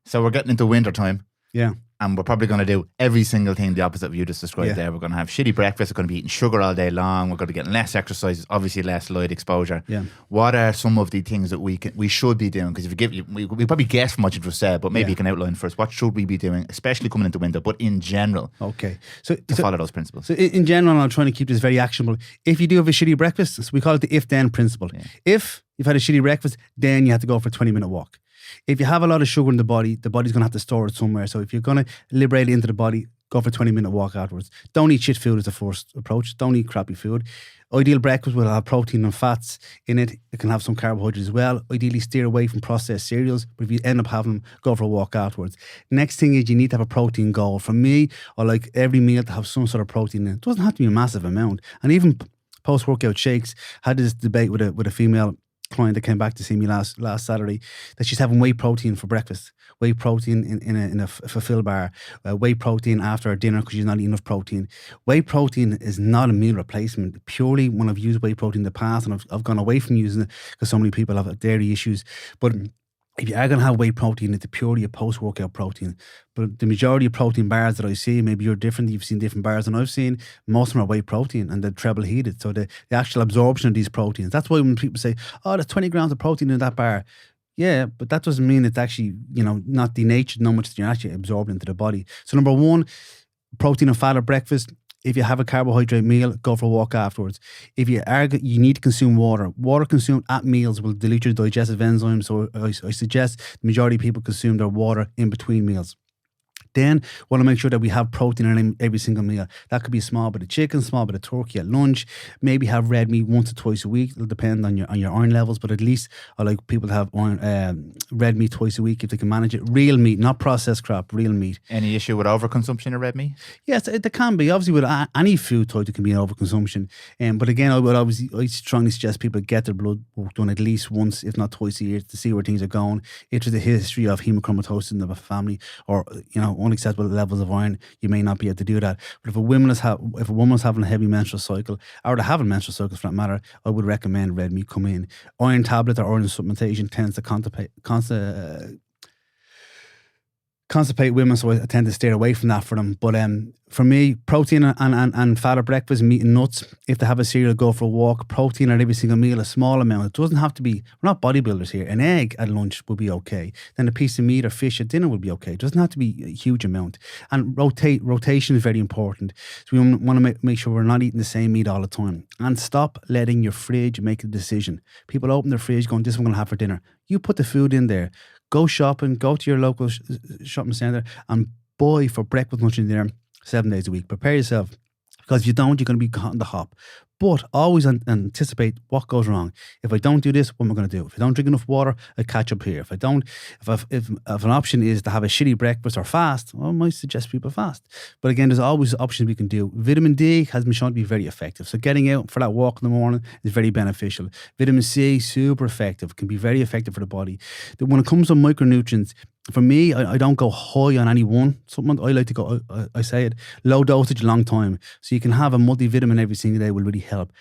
Speaker 1: So we're getting into winter time.
Speaker 2: Yeah.
Speaker 1: And we're probably going to do every single thing the opposite of you just described there. We're going to have shitty breakfast. We're going to be eating sugar all day long. We're going to be getting less exercise, obviously less light exposure.
Speaker 2: Yeah.
Speaker 1: What are some of the things that we should be doing? Because if we probably guess from what you just said, but maybe you can outline first. What should we be doing, especially coming into winter, but in general?
Speaker 2: Okay.
Speaker 1: So follow those principles.
Speaker 2: So in general, I'm trying to keep this very actionable. If you do have a shitty breakfast, so we call it the if-then principle. Yeah. If you've had a shitty breakfast, then you have to go for a 20-minute walk. If you have a lot of sugar in the body's going to have to store it somewhere. So if you're going to liberate it into the body, go for a 20-minute walk afterwards. Don't eat shit food as the first approach. Don't eat crappy food. Ideal breakfast will have protein and fats in it. It can have some carbohydrates as well. Ideally steer away from processed cereals, but if you end up having them, go for a walk afterwards. Next thing is you need to have a protein goal. For me, I like every meal to have some sort of protein in it. It doesn't have to be a massive amount. And even post-workout shakes, I had this debate with a female client that came back to see me last Saturday, that she's having whey protein for breakfast, whey protein in a fulfill bar, whey protein after her dinner because she's not eating enough protein. Whey protein is not a meal replacement. Purely, when I've used whey protein in the past, and I've gone away from using it because so many people have dairy issues, but if you are going to have whey protein, it's purely a post-workout protein. But the majority of protein bars that I see, maybe you're different, you've seen different bars than I've seen, most of them are whey protein and they're treble heated. So the actual absorption of these proteins, that's why when people say, oh, there's 20 grams of protein in that bar. Yeah, but that doesn't mean it's actually, not denatured, not much that you're actually absorbed into the body. So number one, protein and fat at breakfast. If you have a carbohydrate meal, go for a walk afterwards. If you need to consume water. Water consumed at meals will dilute your digestive enzymes. So I suggest the majority of people consume their water in between meals. Then want to make sure that we have protein in every single meal. That could be a small bit of chicken, small bit of turkey at lunch. Maybe have red meat once or twice a week. It'll depend on your iron levels, but at least I like people to have red meat twice a week if they can manage it. Real meat, not processed crap, real meat.
Speaker 1: Any issue with overconsumption of red meat?
Speaker 2: Yes, there can be. Obviously, with any food type, there can be an overconsumption. But again, I strongly suggest people get their blood work done at least once, if not twice a year, to see where things are going. If there's a history of hemochromatosis in the family, or unacceptable levels of iron, you may not be able to do that. But if a woman's having a heavy menstrual cycle, or they're having menstrual cycles for that matter, I would recommend red meat come in. Iron tablet or iron supplementation tends to constipate women, so I tend to stay away from that for them. But for me, protein and fat at breakfast, meat and nuts. If they have a cereal, go for a walk. Protein at every single meal, a small amount. It doesn't have to be, we're not bodybuilders here. An egg at lunch will be okay. Then a piece of meat or fish at dinner will be okay. It doesn't have to be a huge amount. And rotation is very important. So we want to make sure we're not eating the same meat all the time. And stop letting your fridge make a decision. People open their fridge going, this is what I'm going to have for dinner. You put the food in there. Go shopping, go to your local shopping centre and buy for breakfast, lunch and dinner 7 days a week. Prepare yourself, because if you don't, you're going to be caught in the hop. But always anticipate what goes wrong. If I don't do this, what am I going to do? If I don't drink enough water, I catch up here. If an option is to have a shitty breakfast or fast, I might suggest people fast. But again, there's always options we can do. Vitamin D has been shown to be very effective. So getting out for that walk in the morning is very beneficial. Vitamin C, super effective, can be very effective for the body. When it comes to micronutrients, for me, I don't go high on any one supplement. I like to go, I say it, low dosage, long time. So you can have a multivitamin every single day will really help.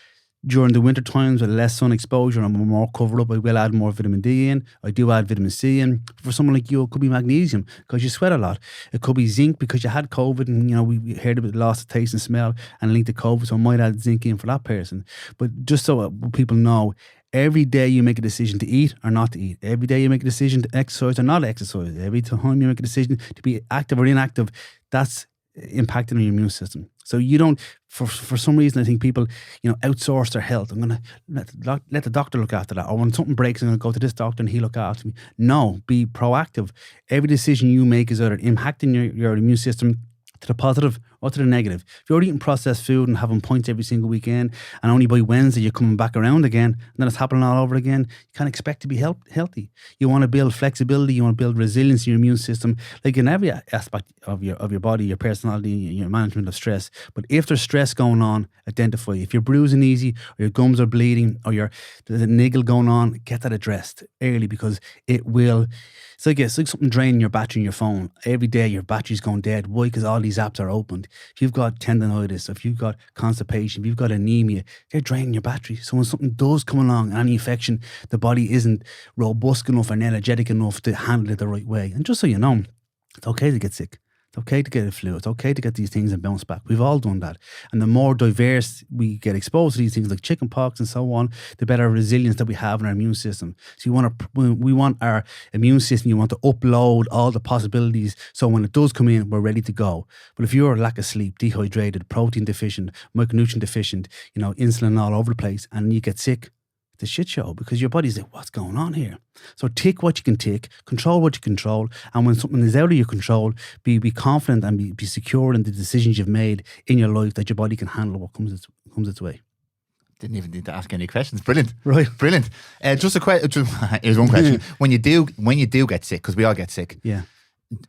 Speaker 2: During the winter times with less sun exposure and we're more covered up, I will add more vitamin D in. I do add vitamin C in. For someone like you, it could be magnesium because you sweat a lot. It could be zinc because you had COVID and, we heard about loss of taste and smell and linked to COVID. So I might add zinc in for that person. But just so people know, every day you make a decision to eat or not to eat. Every day you make a decision to exercise or not exercise. Every time you make a decision to be active or inactive, that's impacting on your immune system. So you don't, for some reason, I think people, outsource their health. I'm going to let the doctor look after that. Or when something breaks, I'm going to go to this doctor and he'll look after me. No, be proactive. Every decision you make is either impacting your immune system to the positive or to the negative. If you're eating processed food and having points every single weekend and only by Wednesday you're coming back around again and then it's happening all over again, you can't expect to be healthy. You want to build flexibility, you want to build resilience in your immune system, like in every aspect of your body, your personality, your management of stress. But if there's stress going on, identify. If you're bruising easy or your gums are bleeding or there's a niggle going on, get that addressed early because it will. It's like something draining your battery in your phone. Every day your battery's going dead. Why? Because all these apps are opened. If you've got tendonitis, if you've got constipation, if you've got anemia, they're draining your battery. So when something does come along, any infection, the body isn't robust enough and energetic enough to handle it the right way. And just so you know, it's okay to get sick. It's okay to get a flu. It's okay to get these things and bounce back. We've all done that. And the more diverse we get exposed to these things like chicken pox and so on, the better resilience that we have in our immune system. So we want our immune system, you want to upload all the possibilities so when it does come in, we're ready to go. But if you're lack of sleep, dehydrated, protein deficient, micronutrient deficient, insulin all over the place, and you get sick, it's a shit show because your body's like, what's going on here? So take what you can take, control what you control, and when something is out of your control, be confident and be secure in the decisions you've made in your life that your body can handle what comes its way.
Speaker 1: Didn't even need to ask any questions. Brilliant,
Speaker 2: right?
Speaker 1: Brilliant. Just a question. Here's one question: when you do get sick, because we all get sick,
Speaker 2: yeah.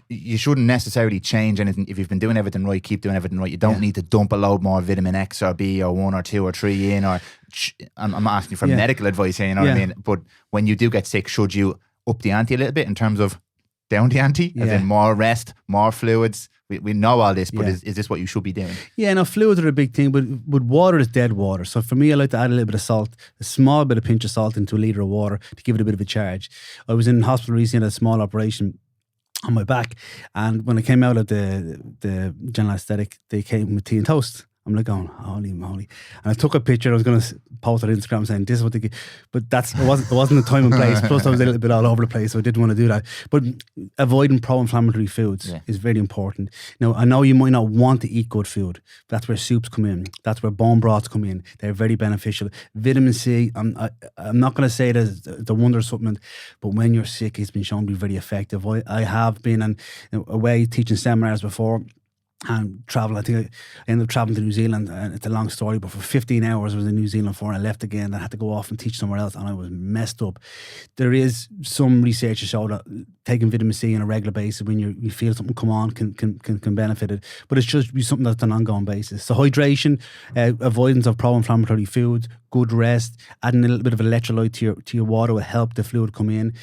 Speaker 1: You shouldn't necessarily change anything. If you've been doing everything right, keep doing everything right. You don't need to dump a load more vitamin X or B or 1 or 2 or 3 in. Or I'm not asking you for medical advice here, you know what I mean? But when you do get sick, should you up the ante a little bit in terms of down the ante? As in more rest, more fluids? We know all this, but is this what you should be doing? Yeah,
Speaker 2: no, fluids are a big thing, but water is dead water. So for me, I like to add a little bit of salt, a small bit of pinch of salt into a litre of water to give it a bit of a charge. I was in hospital recently, had a small operation on my back, and when I came out of the general anesthetic, they came with tea and toast. I'm like going, holy moly. And I took a picture. I was going to post it on Instagram saying, this is what they get. But it wasn't the time and place. Plus, I was a little bit all over the place, so I didn't want to do that. But avoiding pro-inflammatory foods is very important. Now, I know you might not want to eat good food. That's where soups come in. That's where bone broths come in. They're very beneficial. Vitamin C, I'm not going to say it as the wonder supplement, but when you're sick, it's been shown to be very effective. I have been away teaching seminars before, and travel. I think I ended up traveling to New Zealand, and it's a long story, but for 15 hours I was in New Zealand before I left again. I had to go off and teach somewhere else, and I was messed up. There is some research to show that taking vitamin C on a regular basis when you feel something come on can benefit it, but it's just something that's an ongoing basis. So hydration, avoidance of pro-inflammatory foods, good rest, adding a little bit of electrolyte to your water will help the fluid come in.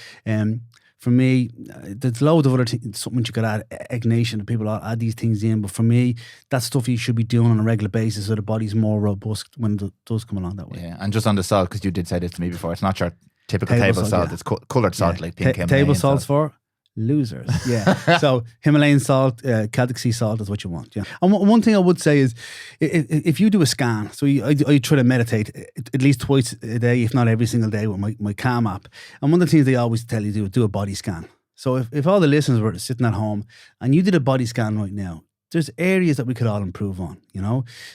Speaker 2: For me, there's loads of other supplements you could add, Ignatian, people add these things in, but for me, that's stuff you should be doing on a regular basis so the body's more robust when it does come along that way.
Speaker 1: Yeah, and just on the salt, because you did say this to me before, it's not your typical table salt, it's coloured salt, like pink Himalayan
Speaker 2: table salt's for losers. Yeah. So Himalayan salt, Celtic sea salt is what you want. Yeah. And one thing I would say is, if you do a scan, so I try to meditate at least twice a day, if not every single day, with my Calm app. And one of the things they always tell you to do a body scan. So if all the listeners were sitting at home and you did a body scan right now, there's areas that we could all improve on,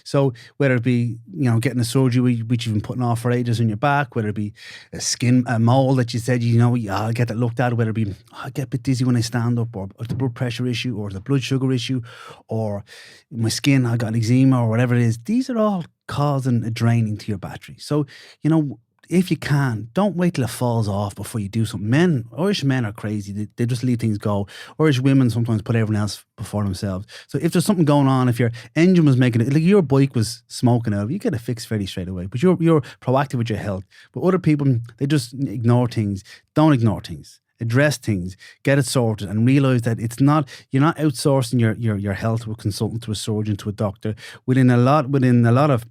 Speaker 2: So whether it be, getting a surgery which you've been putting off for ages on your back, whether it be a mole that you said, I'll get that looked at, whether it be, I get a bit dizzy when I stand up, or the blood pressure issue, or the blood sugar issue, or my skin, I got eczema, or whatever it is. These are all causing a draining to your battery. So, if you can, don't wait till it falls off before you do something. Irish men are crazy. They just leave things go. Irish women sometimes put everyone else before themselves. So if there's something going on, if your engine was making it, like your bike was smoking out, you get it fixed fairly straight away. But you're proactive with your health. But other people, they just ignore things. Don't ignore things. Address things, get it sorted, and realize that you're not outsourcing your health to a consultant, to a surgeon, to a doctor. Within a lot of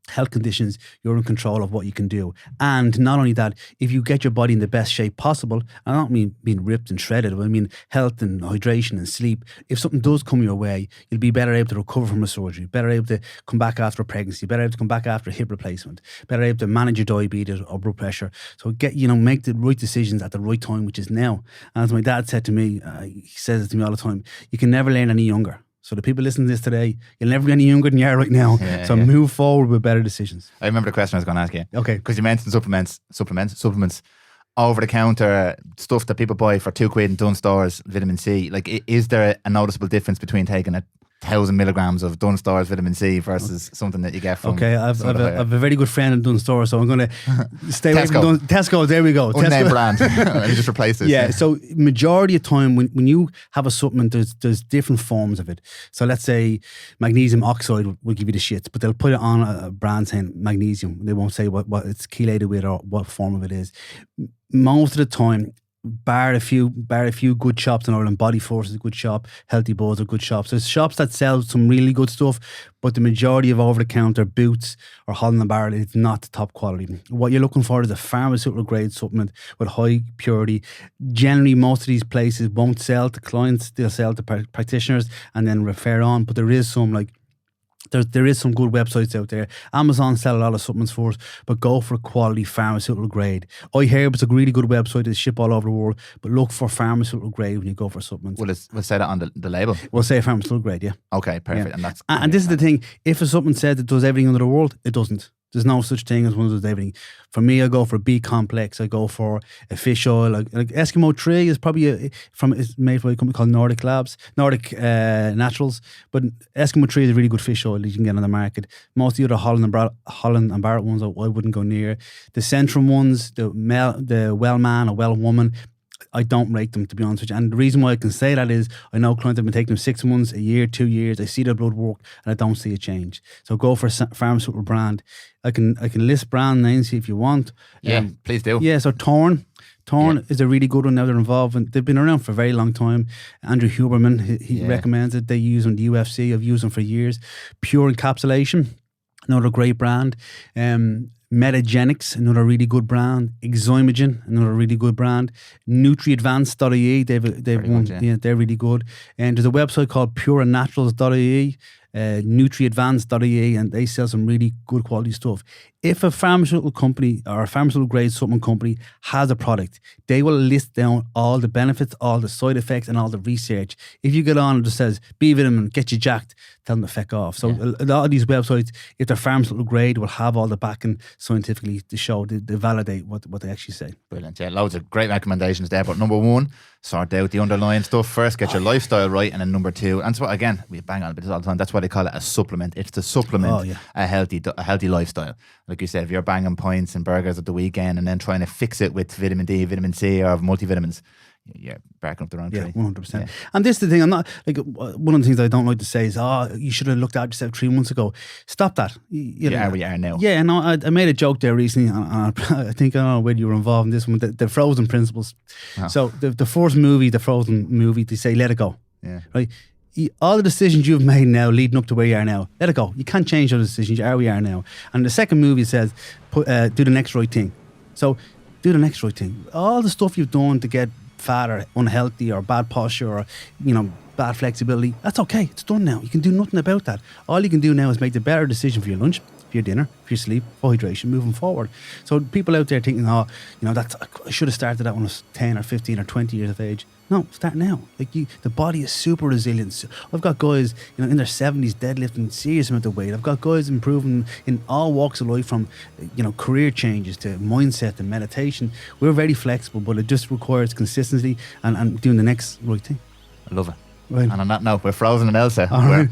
Speaker 2: health conditions, you're in control of what you can do. And not only that, if you get your body in the best shape possible, I don't mean being ripped and shredded, I mean health and hydration and sleep. If something does come your way, you'll be better able to recover from a surgery, better able to come back after a pregnancy, better able to come back after a hip replacement, better able to manage your diabetes or blood pressure. So make the right decisions at the right time, which is now. And as my dad said to me, he says it to me all the time, you can never learn any younger. So the people listening to this today, you'll never be any younger than you are right now. Move forward with better decisions.
Speaker 1: I remember the question I was going to ask you.
Speaker 2: Okay.
Speaker 1: Because you mentioned supplements, over-the-counter stuff that people buy for £2 in Dunnes Stores, vitamin C. Like, is there a noticeable difference between taking 1,000 milligrams of Dunnes Stores vitamin C versus something that you get from...
Speaker 2: Okay, I've a very good friend in Dunnes Stores, so I'm going to stay away from Tesco. There we go.
Speaker 1: Unnamed brand. And you just replace this.
Speaker 2: Yeah, so majority of time when you have a supplement, there's different forms of it. So let's say magnesium oxide will give you the shits, but they'll put it on a brand saying magnesium. They won't say what it's chelated with or what form of it is. Most of the time, bar a few good shops in Ireland. Body Force is a good shop. Healthy Buzz are good shops. There's shops that sell some really good stuff, but the majority of over-the-counter Boots or Holland & Barrett, it's not the top quality. What you're looking for is a pharmaceutical grade supplement with high purity. Generally, most of these places won't sell to clients. They'll sell to practitioners and then refer on. But there is some there is some good websites out there. Amazon sell a lot of supplements for us, but go for quality pharmaceutical grade. iHerb is a really good website. They ship all over the world, but look for pharmaceutical grade when you go for supplements.
Speaker 1: We'll say that on the label?
Speaker 2: We'll say pharmaceutical grade, yeah.
Speaker 1: Okay, perfect.
Speaker 2: Yeah. And this is the thing. If a supplement says it does everything under the world, it doesn't. There's no such thing as one that does everything. For me, I go for a B complex. I go for a fish oil. Like Eskimo Tree is probably it's made by a company called Nordic Naturals. But Eskimo Tree is a really good fish oil that you can get on the market. Most of the other Holland and Barrett ones I wouldn't go near. The Centrum ones, the Wellman or Well Woman, I don't rate them, to be honest with you. And the reason why I can say that is I know clients have been taking them 6 months, a year, 2 years. I see their blood work and I don't see a change. So go for a pharmaceutical brand. I can list brand names if you want.
Speaker 1: Yeah, please do.
Speaker 2: Yeah, so Torn is a really good one. Now they're involved. They've been around for a very long time. Andrew Huberman, he recommends it. They use them, the UFC. I've used them for years. Pure Encapsulation, another great brand. Metagenics, another really good brand. Exoimogen, another really good brand. NutriAdvance.ie, they've one, they're really good. And there's a website called pureandnaturals.ie. NutriAdvance.ie, and they sell some really good quality stuff. If a pharmaceutical company or a pharmaceutical grade supplement company has a product, they will list down all the benefits, all the side effects, and all the research. If you get on and just says B vitamin, get you jacked, tell them to feck off. So a lot of these websites, if they're pharmaceutical grade, will have all the backing scientifically to show, to validate what they actually say.
Speaker 1: Brilliant. Yeah, loads of great recommendations there. But number one, sort out the underlying stuff first, get your lifestyle right, and then number two, and that's what, again, we bang on about this all the time, that's why they call it a supplement. It's to supplement a healthy lifestyle. Like you said, if you're banging pints and burgers at the weekend and then trying to fix it with vitamin D, vitamin C, or multivitamins, you're barking up the wrong tree.
Speaker 2: 100%.
Speaker 1: Yeah.
Speaker 2: And this is the thing, I'm not, like, one of the things I don't like to say is, you should have looked at yourself 3 months ago. Stop that. You know,
Speaker 1: we are now.
Speaker 2: Yeah, and I made a joke there recently, and I think, I don't know whether you were involved in this one, the Frozen principles. Oh. So the first movie, the Frozen movie, they say, let it go.
Speaker 1: Yeah.
Speaker 2: Right? All the decisions you've made now leading up to where you are now, let it go. You can't change those decisions. You are where you are now. And the second movie says, do the next right thing. So do the next right thing. All the stuff you've done to get fat or unhealthy or bad posture or, bad flexibility, that's okay. It's done now. You can do nothing about that. All you can do now is make the better decision for your lunch, for your dinner, for your sleep, for hydration, moving forward. So people out there thinking, I should have started that when I was 10 or 15 or 20 years of age. No, start now. The body is super resilient. I've got guys, in their 70s deadlifting serious amount of weight. I've got guys improving in all walks of life, from, career changes to mindset and meditation. We're very flexible, but it just requires consistency and doing the next right thing.
Speaker 1: I love it.
Speaker 2: Right.
Speaker 1: And on that note, we're frozen and Elsa.
Speaker 2: Right.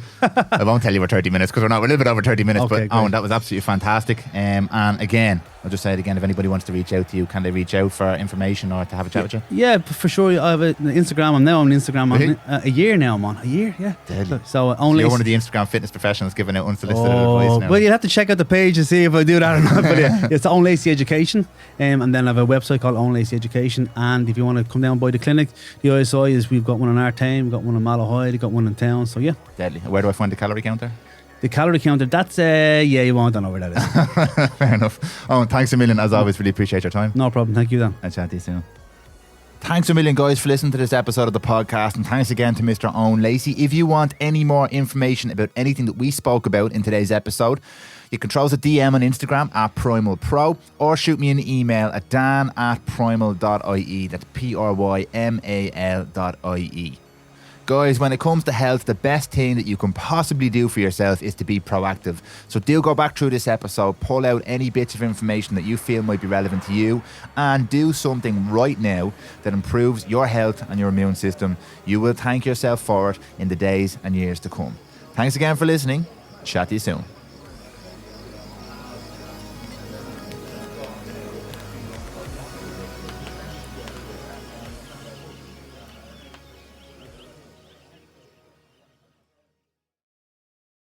Speaker 1: I won't tell you we're 30 minutes because we're not. We're a little bit over 30 minutes.
Speaker 2: Okay,
Speaker 1: but Owen, that was absolutely fantastic. And again, I'll just say it again. If anybody wants to reach out to you, can they reach out for information or to have a chat with you?
Speaker 2: Yeah, for sure. I have an Instagram. I'm now on Instagram.
Speaker 1: Really?
Speaker 2: A year now. I'm on a year. Yeah.
Speaker 1: Deadly.
Speaker 2: So
Speaker 1: you're one of the Instagram fitness professionals giving out unsolicited advice now.
Speaker 2: Well, you'll have to check out the page to see if I do that or not. But yeah, it's Eoin Lacey Education, and then I have a website called Eoin Lacey Education. And if you want to come down by the clinic, the ISI is, we've got one in our town, we've got one in Malahide, we've got one in town. So yeah.
Speaker 1: Deadly. Where do I find the calorie counter?
Speaker 2: The calorie counter, that's, you won't know where that is.
Speaker 1: Fair enough. Oh, thanks a million. As always, really appreciate your time.
Speaker 2: No problem. Thank you, Dan.
Speaker 1: I'll chat to you soon. Thanks a million, guys, for listening to this episode of the podcast, and thanks again to Mr. Eoin Lacey. If you want any more information about anything that we spoke about in today's episode, you can throw us a DM on Instagram at PrymalPro, or shoot me an email at dan@prymal.ie. That's PRYMAL.ie. Guys, when it comes to health, the best thing that you can possibly do for yourself is to be proactive. So do go back through this episode, pull out any bits of information that you feel might be relevant to you, and do something right now that improves your health and your immune system. You will thank yourself for it in the days and years to come. Thanks again for listening. Chat to you soon.